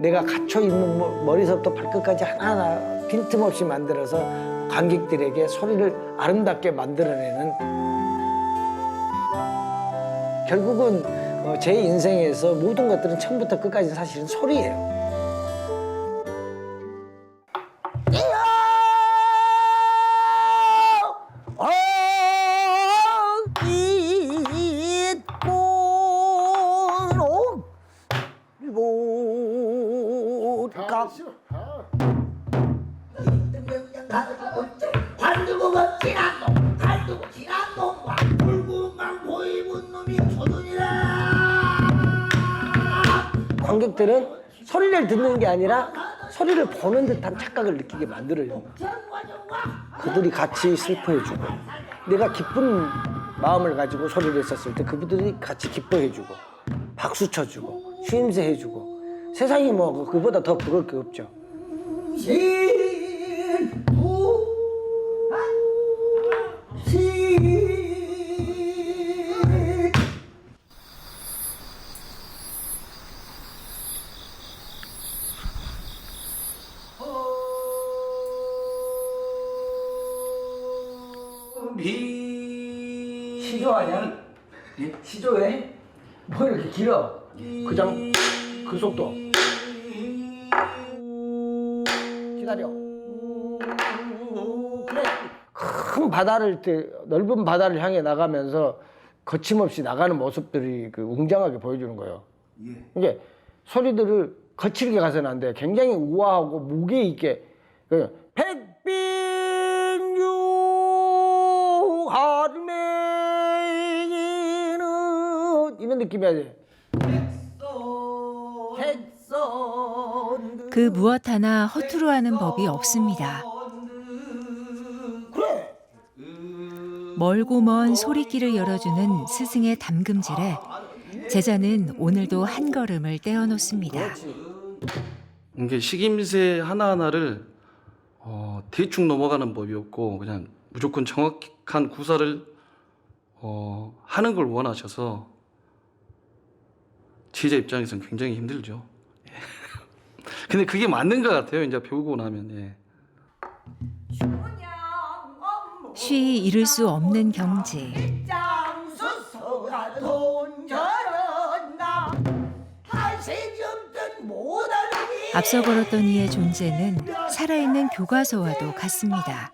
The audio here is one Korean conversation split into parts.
내가 갇혀있는 머리서부터 발끝까지 하나하나 빈틈없이 만들어서 관객들에게 소리를 아름답게 만들어내는, 결국은 제 인생에서 모든 것들은 처음부터 끝까지 사실은 소리예요. 관객들은 소리를 듣는 게 아니라 소리를 보는 듯한 착각을 느끼게 만들어요. 그들이 같이 슬퍼해주고, 내가 기쁜 마음을 가지고 소리를 했었을 때 그분들이 같이 기뻐해주고, 박수 쳐주고, 추임새 해주고, 세상이 뭐 그보다 더 부러울 게 없죠. 시조하냐? 예? 시조해? 뭐 이렇게 길어? 그 속도. 기다려. 그래. 큰 바다를, 넓은 바다를 향해 나가면서 거침없이 나가는 모습들이 웅장하게 보여주는 거예요. 예. 이게 소리들을 거칠게 가서는 안 돼. 굉장히 우아하고 무게 있게. 이런 느낌이야 돼. 그 무엇 하나 허투루 하는 법이 없습니다. 그래. 멀고 먼 소리길을 열어주는 스승의 담금질에 제자는 오늘도 한 걸음을 떼어놓습니다. 이게 식임새 하나하나를 대충 넘어가는 법이 없고 그냥 무조건 정확한 구사를 하는 걸 원하셔서 제자 입장에서는 굉장히 힘들죠. 근데 그게 맞는 것 같아요. 이제 배우고 나면. 예. 쉬이 이룰 수 없는 경지. 앞서 걸었던 이의 존재는 살아있는 교과서와도 같습니다.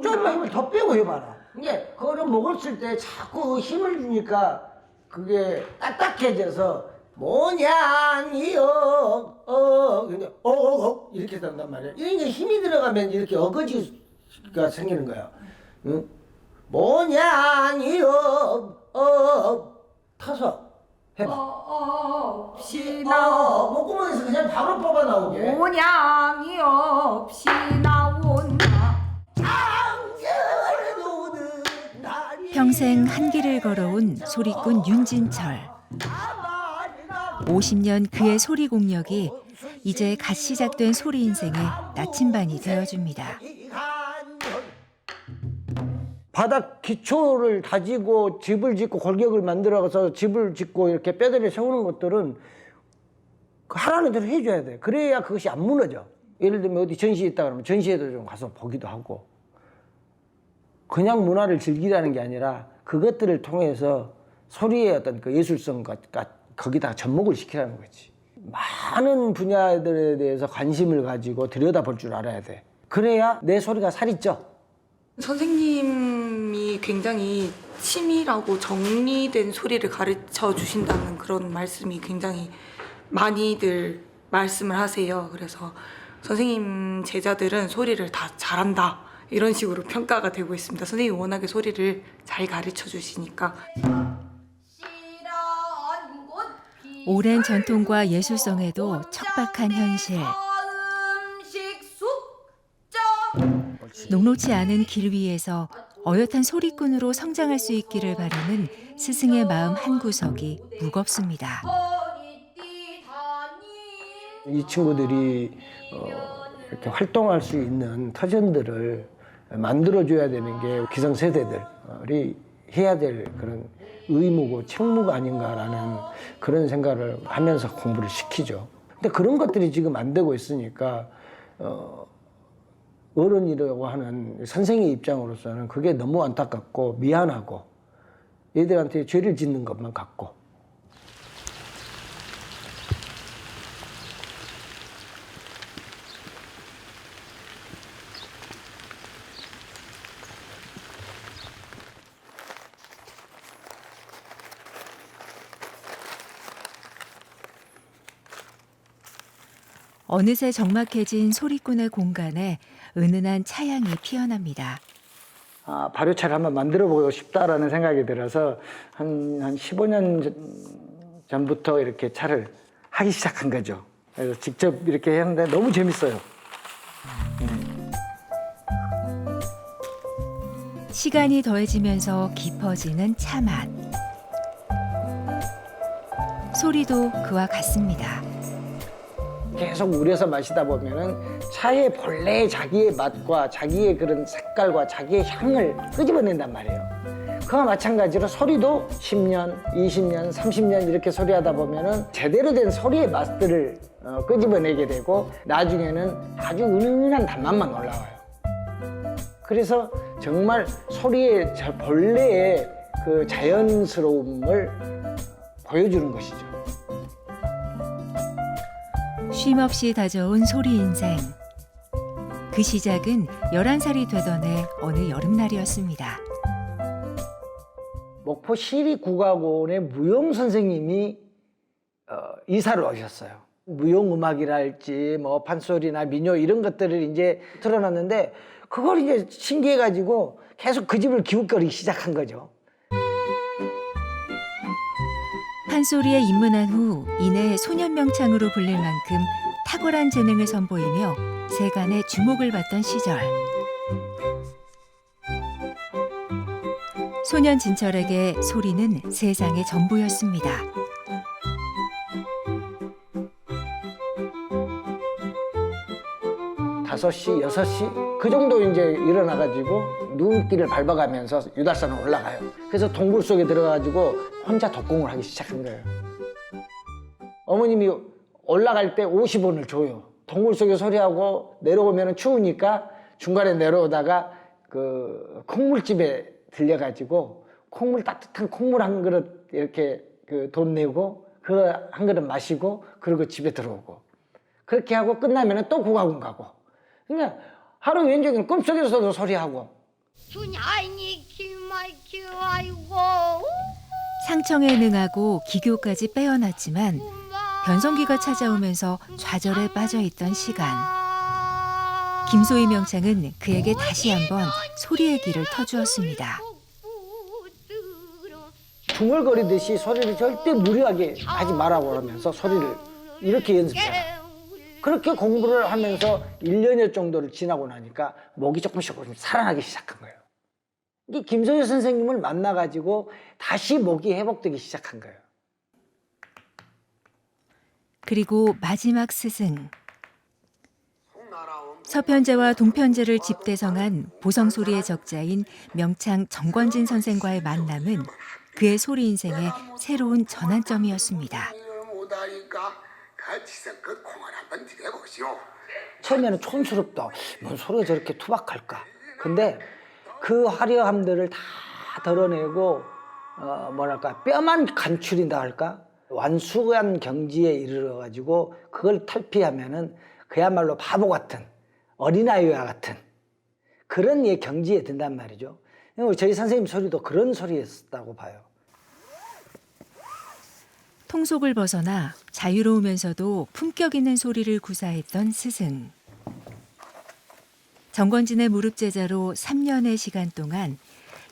좀만 힘을 더 빼고 해봐라. 이게 그거를 먹었을 때 자꾸 힘을 주니까 그게 딱딱해져서 모냥이요 근데 이렇게 된단 말이야. 이게 힘이 들어가면 이렇게 어거지가 생기는 거야. 응? 모냥이요 타서 해봐. 없이 나오 목구멍에서 그냥 바로 뽑아 나오게. 모양이 없이 나온다. 평생 한 길을 걸어온 소리꾼 윤진철. 50년 그의 소리 공력이 이제 갓 시작된 소리 인생의 나침반이 되어줍니다. 바닥 기초를 다지고 집을 짓고 골격을 만들어서 집을 짓고 이렇게 뼈대를 세우는 것들은 하라는 대로 해줘야 돼. 그래야 그것이 안 무너져. 예를 들면 어디 전시회 있다 그러면 전시회도 좀 가서 보기도 하고. 그냥 문화를 즐기라는 게 아니라 그것들을 통해서 소리의 어떤 그 예술성과 거기다 접목을 시키라는 거지. 많은 분야들에 대해서 관심을 가지고 들여다볼 줄 알아야 돼. 그래야 내 소리가 살있죠. 선생님이 굉장히 치밀하고 정리된 소리를 가르쳐 주신다는 그런 말씀이 굉장히 많이들 말씀을 하세요. 그래서 선생님 제자들은 소리를 다 잘한다 이런 식으로 평가가 되고 있습니다. 선생님이 워낙에 소리를 잘 가르쳐 주시니까. 오랜 전통과 예술성에도 척박한 현실. 녹록지 않은 길 위에서 어엿한 소리꾼으로 성장할 수 있기를 바라는 스승의 마음 한구석이 무겁습니다. 이 친구들이 이렇게 활동할 수 있는 터전들을 만들어줘야 되는 게 기성세대들이 해야 될 그런 의무고 책무가 아닌가라는 그런 생각을 하면서 공부를 시키죠. 근데 그런 것들이 지금 안 되고 있으니까 어른이라고 하는 선생의 입장으로서는 그게 너무 안타깝고 미안하고 얘들한테 죄를 짓는 것만 같고. 어느새 적막해진 소리꾼의 공간에 은은한 차향이 피어납니다. 발효차를 한번 만들어 보고 싶다라는 생각이 들어서 한 15년 전부터 이렇게 차를 하기 시작한 거죠. 그래서 직접 이렇게 했는데 너무 재밌어요. 시간이 더해지면서 깊어지는 차 맛. 소리도 그와 같습니다. 계속 우려서 마시다 보면은 차의 본래 자기의 맛과 자기의 그런 색깔과 자기의 향을 끄집어낸단 말이에요. 그와 마찬가지로 소리도 10년, 20년, 30년 이렇게 소리하다 보면은 제대로 된 소리의 맛들을 끄집어내게 되고 나중에는 아주 은은한 단맛만 올라와요. 그래서 정말 소리의 본래의 그 자연스러움을 보여주는 것이죠. 쉼없이 다져온 소리 인생. 그 시작은 11살이 되던 해 어느 여름날이었습니다. 목포 시립국악원의 무용 선생님이 이사를 오셨어요. 무용 음악이랄지 뭐 판소리나 민요 이런 것들을 이제 틀어놨는데 그걸 이제 신기해가지고 계속 그 집을 기웃거리기 시작한 거죠. 판소리에 입문한 후 이내 소년명창으로 불릴 만큼 탁월한 재능을 선보이며 세간의 주목을 받던 시절. 소년 진철에게 소리는 세상의 전부였습니다. 다섯 시, 6시 그 정도 이제 일어나가지고 눈길을 밟아가면서 유달산을 올라가요. 그래서 동굴 속에 들어가가지고 혼자 독공을 하기 시작한 거예요. 어머님이 올라갈 때 50원을 줘요. 동굴 속에 소리하고 내려오면 추우니까 중간에 내려오다가 그 콩물집에 들려가지고 콩물 따뜻한 콩물 한 그릇 이렇게 그 돈 내고 그 한 그릇 마시고 그리고 집에 들어오고 그렇게 하고 끝나면 또 국악원 가고 그러니까 하루 왼종일 꿈속에서도 소리하고. 상청에 능하고 기교까지 빼어났지만 변성기가 찾아오면서 좌절에 빠져있던 시간. 김소희 명창은 그에게 다시 한번 소리의 길을 터주었습니다. 중얼거리듯이 소리를 절대 무리하게 하지 말라고 하면서 소리를 이렇게 연습해라. 그렇게 공부를 하면서 1년여 정도를 지나고 나니까 목이 조금씩 살아나기 시작한 거예요. 이게 김소희 선생님을 만나가지고 다시 목이 회복되기 시작한 거예요. 그리고 마지막 스승. 서편제와 동편제를 집대성한 보성소리의 적자인 명창 정권진 선생과의 만남은 그의 소리 인생의 새로운 전환점이었습니다. 처음에는 촌스럽다. 뭔 소리가 저렇게 투박할까. 근데 그 화려함들을 다 덜어내고 뭐랄까 뼈만 간추린다 할까. 완숙한 경지에 이르러가지고 그걸 탈피하면은 그야말로 바보 같은 어린아이와 같은 그런 경지에 든단 말이죠. 저희 선생님 소리도 그런 소리였다고 봐요. 통속을 벗어나 자유로우면서도 품격 있는 소리를 구사했던 스승. 정권진의 무릎 제자로 3년의 시간 동안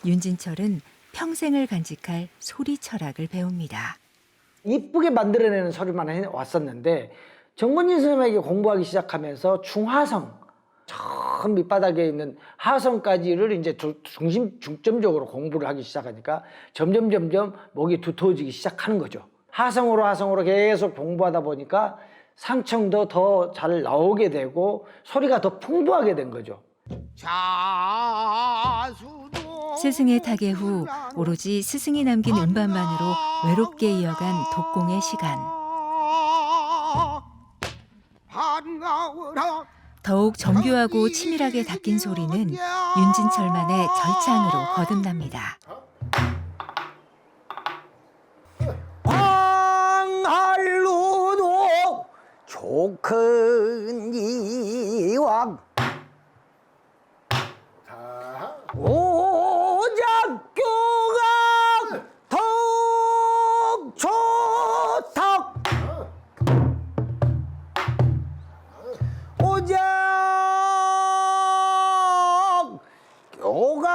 윤진철은 평생을 간직할 소리 철학을 배웁니다. 이쁘게 만들어내는 소리만 해왔었는데 정권진 선생님에게 공부하기 시작하면서 중하성, 저 밑바닥에 있는 하성까지를 이제 중점적으로 공부를 하기 시작하니까 점점 목이 두터워지기 시작하는 거죠. 하성으로 계속 공부하다 보니까 상청도 더 잘 나오게 되고 소리가 더 풍부하게 된 거죠. 스승의 타계 후 오로지 스승이 남긴 음반만으로 외롭게 이어간 독공의 시간. 더욱 정교하고 치밀하게 닦인 소리는 윤진철만의 절창으로 거듭납니다. 광활루도 조큰 이왕 오작교가 덕초탁 오작교가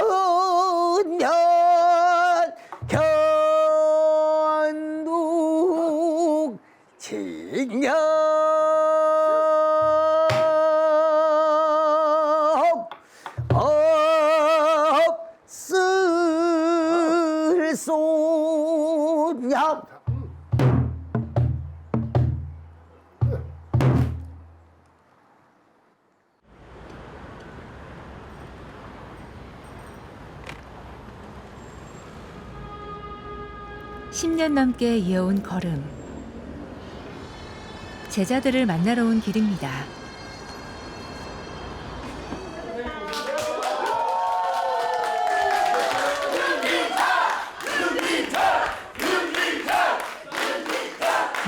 명하은년 견둑 진영 없을소냐. 십 년 넘게 이어온 걸음. 제자들을 만나러 온 길입니다.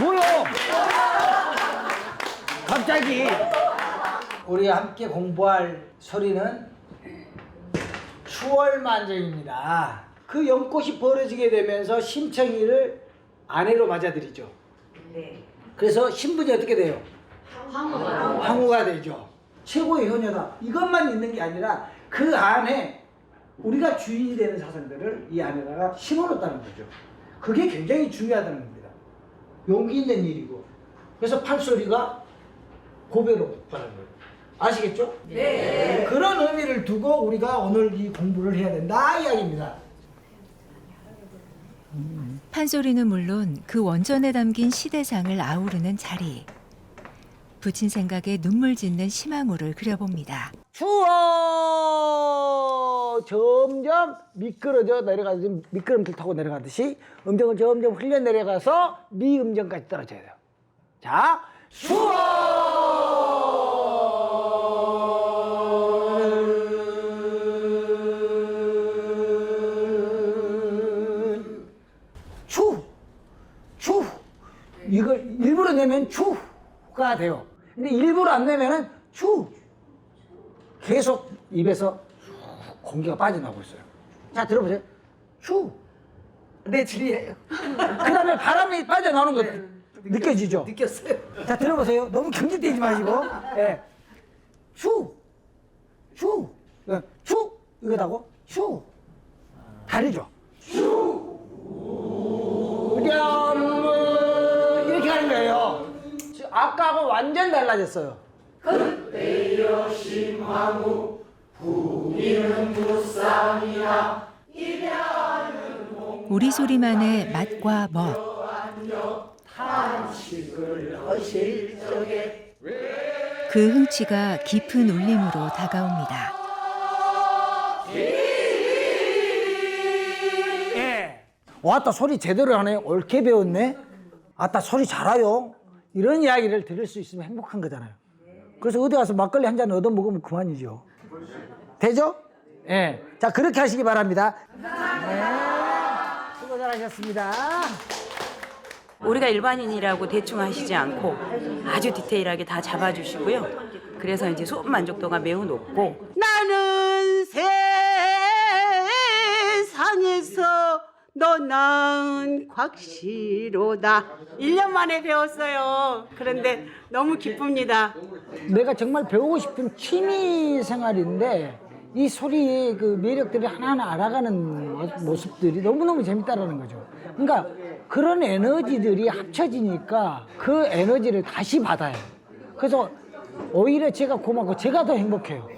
뭐요? 갑자기 우리 함께 공부할 소리는 추월만정입니다. 그 연꽃이 벌어지게 되면서 심청이를 아내로 맞아들이죠. 네. 그래서 신분이 어떻게 돼요? 황후가 되죠. 최고의 효녀다. 이것만 있는 게 아니라 그 안에 우리가 주인이 되는 사상들을 이 안에다가 심어놓았다는 거죠. 그게 굉장히 중요하다는 겁니다. 용기 있는 일이고. 그래서 판소리가 고배로 받는 거예요. 아시겠죠? 네. 그런 의미를 두고 우리가 오늘 이 공부를 해야 된다 이야기입니다. 판소리는 물론 그 원전에 담긴 시대상을 아우르는 자리. 부친 생각에 눈물 짓는 심황우를 그려봅니다. 추워 점점 미끄러져 내려가듯이 미끄럼틀 타고 내려가듯이 음정을 점점 흘려 내려가서 미 음정까지 떨어져야 돼요. 자, 추 이걸 일부러 내면 추가 돼요. 근데 일부러 안 내면은 추 계속 입에서 공기가 빠져나오고 있어요. 자, 들어보세요. 추. 내 질이에요. 그 다음에 바람이 빠져나오는 거 느껴지죠? 느꼈어요. 자, 들어보세요. 너무 경직되지 마시고. 예. 추. 이거다고? 추. 다르죠? 이렇게 하는 거예요. 아까하고 완전 달라졌어요. 그때여 심황후 부기는 무쌍이야. 우리 소리만의 맛과 멋. 그 흥취가 깊은 울림으로 다가옵니다. 왔다 소리 제대로 하네. 옳게 배웠네. 아따 소리 잘해요. 이런 이야기를 들을 수 있으면 행복한 거잖아요. 그래서 어디 가서 막걸리 한 잔 얻어 먹으면 그만이죠. 되죠? 예. 자, 그렇게 하시기 바랍니다. 네. 수고 잘하셨습니다. 우리가 일반인이라고 대충 하시지 않고 아주 디테일하게 다 잡아주시고요. 그래서 이제 수업 만족도가 매우 높고 나는 세상에서 너 낳은 곽시로다. 1년 만에 배웠어요. 그런데 너무 기쁩니다. 내가 정말 배우고 싶은 취미 생활인데 이 소리의 그 매력들을 하나하나 알아가는 모습들이 너무너무 재밌다라는 거죠. 그러니까 그런 에너지들이 합쳐지니까 그 에너지를 다시 받아요. 그래서 오히려 제가 고맙고 제가 더 행복해요.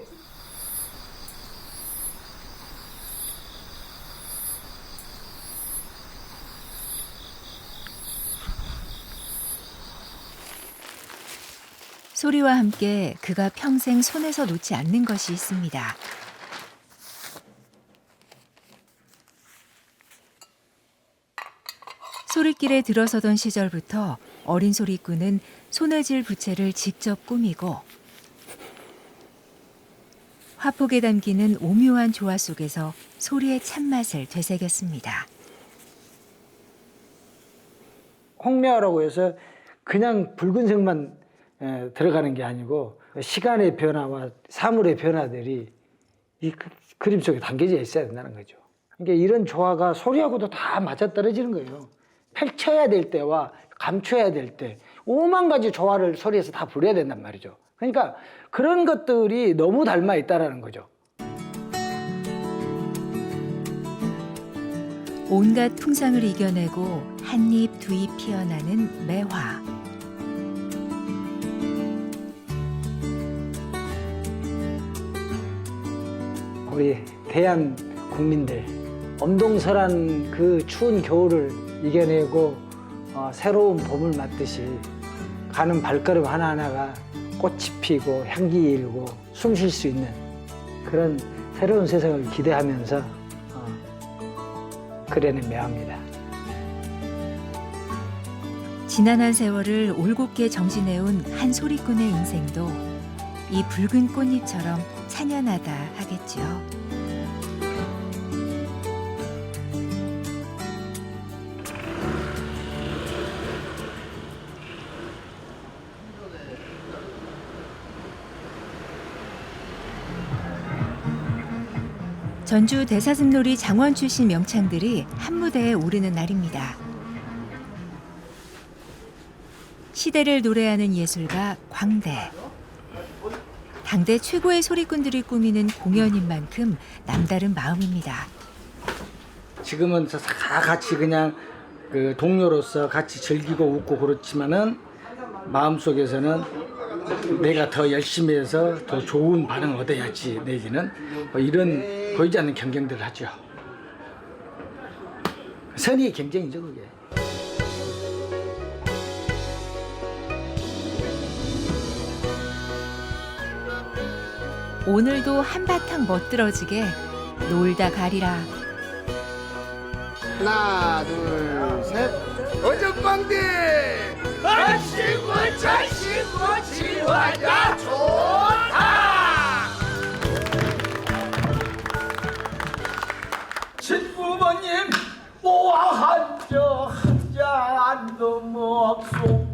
소리와 함께 그가 평생 손에서 놓지 않는 것이 있습니다. 소리길에 들어서던 시절부터 어린 소리꾼은 손에질 부채를 직접 꾸미고 화폭에 담기는 오묘한 조화 속에서 소리의 참맛을 되새겼습니다. 홍매화라고 해서 그냥 붉은색만 들어가는 게 아니고 시간의 변화와 사물의 변화들이 이 그림 속에 담겨져 있어야 된다는 거죠. 그러니까 이런 조화가 소리하고도 다 맞아떨어지는 거예요. 펼쳐야 될 때와 감춰야 될 때 오만 가지 조화를 소리에서 다 부려야 된단 말이죠. 그러니까 그런 것들이 너무 닮아 있다라는 거죠. 온갖 풍상을 이겨내고 한 잎 두 잎 피어나는 매화. 우리 대한 국민들 엄동설한 그 추운 겨울을 이겨내고 새로운 봄을 맞듯이 가는 발걸음 하나하나가 꽃이 피고 향기 일고 숨 쉴 수 있는 그런 새로운 세상을 기대하면서 그려낸 매화입니다. 지난한 세월을 올곧게 정진해온 한 소리꾼의 인생도 이 붉은 꽃잎처럼 찬연하다 하겠지요. 전주 대사슴놀이 장원 출신 명창들이 한 무대에 오르는 날입니다. 시대를 노래하는 예술가 광대. 당대 최고의 소리꾼들이 꾸미는 공연인 만큼 남다른 마음입니다. 지금은 다 같이 그냥 그 동료로서 같이 즐기고 웃고 그렇지만은 마음속에서는 내가 더 열심히 해서 더 좋은 반응을 얻어야지 내지는 뭐 이런 보이지 않는 경쟁들을 하죠. 선의의 경쟁이죠, 그게. 오늘도 한바탕 멋들어지게 놀다 가리라. 하나, 둘, 셋. 어젯밤대 아시고 자시고 지화자 좋다. 친부모님 모아 한자 한자 넘어소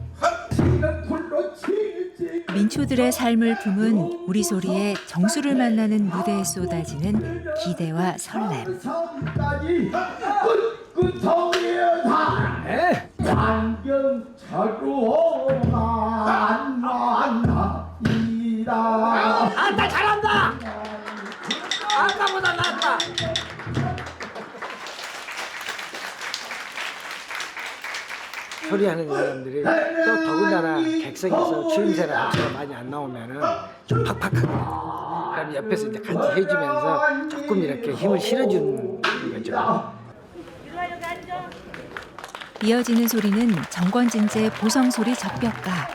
지는 불로 치지. 민초들의 삶을 품은 우리 소리의 정수를 만나는 무대에 쏟아지는 기대와 설렘. 성까지 끄끄텅이에 다 장경차로 만나이다. 아따 잘한다. 아까보다 낫다. 소리하는 사람들이 또 더군다나 객석에서 추임새나 한자가 많이 안 나오면은 좀 팍팍하거든요. 그럼 옆에서 이제 같이 해주면서 조금 이렇게 힘을 실어주는 거죠. 이어지는 소리는 정권진제 보성소리 접벽가.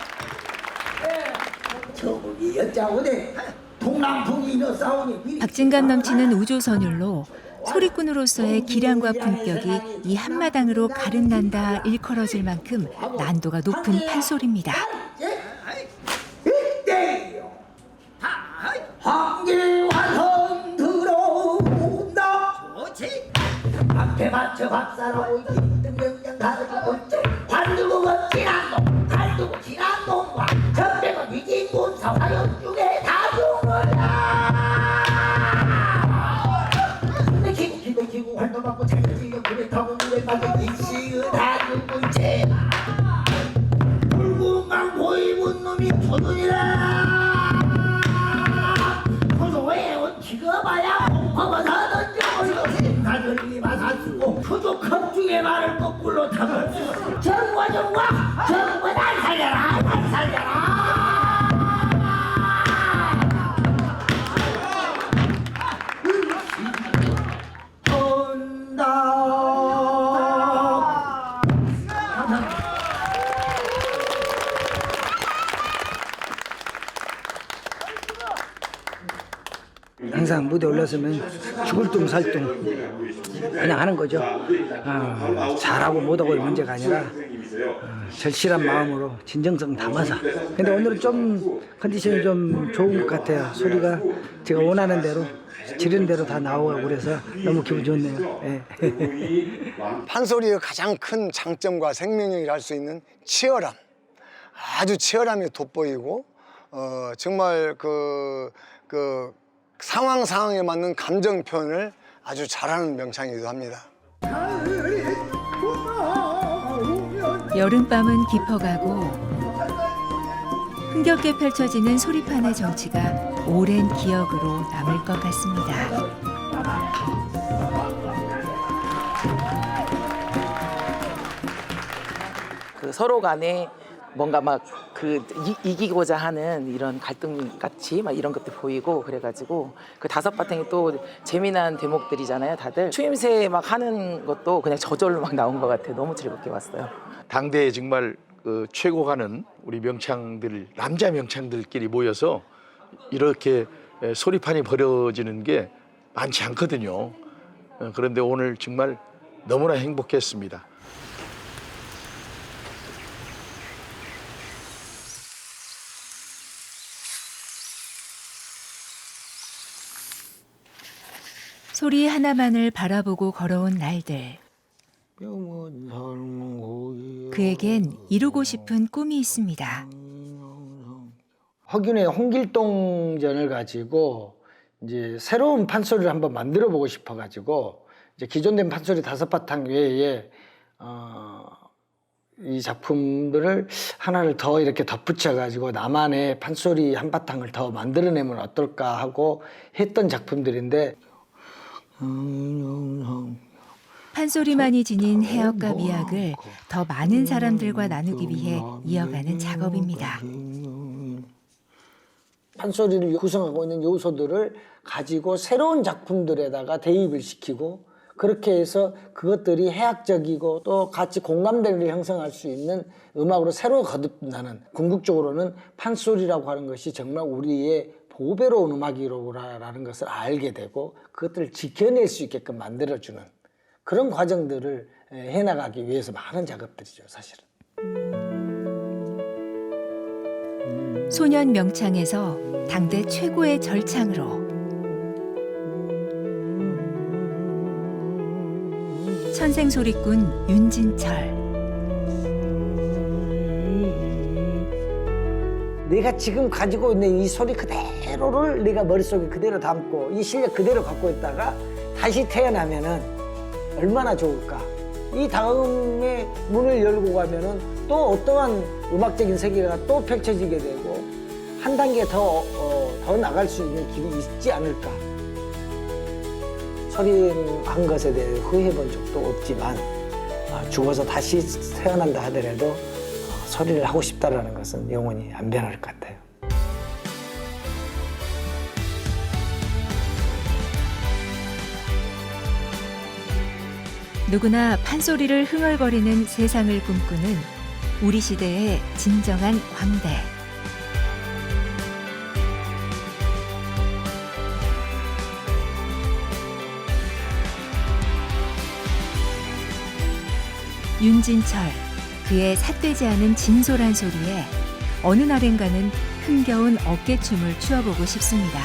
저기 여자오네 동남풍이 너 싸우니 박진감 넘치는 우조선율로 소리꾼으로서의 기량과 품격이 이 한마당으로 가름난다 일컬어질 만큼 난도가 높은 판소리입니다. 이때요 황제환성 들어온다. 좋지. 앞에 맞춰 밥사로 등명령 다르고 관두고 지난 놈 갈두고 지난 놈과 전백은 이긴 군사 화연 중에 다중을 기고 활동하고 자유지역 불에 타고 물에 빠져 일시의 다중물체 불구강 보이문 놈이 표준이라 소소에 온 지어봐야 공법어서는 저걸로 가들이 마사주고 표조 컵중에 말을 거꾸로 타고 정과 날 살려라 날 살려라. 무대 올라서면 죽을 둥 살 둥 그냥 하는 거죠. 잘하고 못하고의 문제가 아니라 절실한 마음으로 진정성 담아서. 근데 오늘은 좀 컨디션이 좀 좋은 것 같아요. 소리가 제가 원하는 대로 지른 대로 다 나오고 그래서 너무 기분 좋네요. 예. 판소리의 가장 큰 장점과 생명력이라 할 수 있는 치열함, 아주 치열함이 돋보이고 정말 그 상황에 맞는 감정 표현을 아주 잘하는 명창이기도 합니다. 여름밤은 깊어가고 흥겹게 펼쳐지는 소리판의 정취가 오랜 기억으로 남을 것 같습니다. 그 서로 간에 뭔가 막 그 이기고자 하는 이런 갈등 같이 막 이런 것도 보이고 그래가지고 그 다섯 바탕이 또 재미난 대목들이잖아요. 다들 추임새 막 하는 것도 그냥 저절로 막 나온 것 같아요. 너무 즐겁게 봤어요. 당대에 정말 최고 가는 우리 명창들, 남자 명창들끼리 모여서 이렇게 소리판이 벌어지는 게 많지 않거든요. 그런데 오늘 정말 너무나 행복했습니다. 소리 하나만을 바라보고 걸어온 날들. 그에겐 이루고 싶은 꿈이 있습니다. 허균의 홍길동전을 가지고 이제 새로운 판소리를 한번 만들어 보고 싶어 가지고 이제 기존된 판소리 5바탕 외에 이 작품들을 하나를 더 이렇게 덧붙여 가지고 나만의 판소리 한 바탕을 더 만들어내면 어떨까 하고 했던 작품들인데 판소리만이 지닌 해역과 미학을 더 많은 사람들과 나누기 위해 이어가는 작업입니다. 판소리를 구성하고 있는 요소들을 가지고 새로운 작품들에다가 대입을 시키고 그렇게 해서 그것들이 해학적이고 또 같이 공감대를 형성할 수 있는 음악으로 새로 거듭나는, 궁극적으로는 판소리라고 하는 것이 정말 우리의 보배로운 음악이라는 것을 알게 되고 그것들을 지켜낼 수 있게끔 만들어주는 그런 과정들을 해나가기 위해서 많은 작업들이죠, 사실은. 소년 명창에서 당대 최고의 절창으로 천생소리꾼 윤진철. 내가 지금 가지고 있는 이 소리 그대로를 내가 머릿속에 그대로 담고 이 실력 그대로 갖고 있다가 다시 태어나면은 얼마나 좋을까. 이 다음에 문을 열고 가면은 또 어떠한 음악적인 세계가 또 펼쳐지게 되고 한 단계 더 나갈 수 있는 길이 있지 않을까. 소리한 것에 대해 후회해 본 적도 없지만 죽어서 다시 태어난다 하더라도 소리를 하고 싶다라는 것은 영원히 안 변할 것 같아요. 누구나 판소리를 흥얼거리는 세상을 꿈꾸는 우리 시대의 진정한 광대. 윤진철, 그의 삿되지 않은 진솔한 소리에 어느 날엔가는 흥겨운 어깨춤을 추어보고 싶습니다.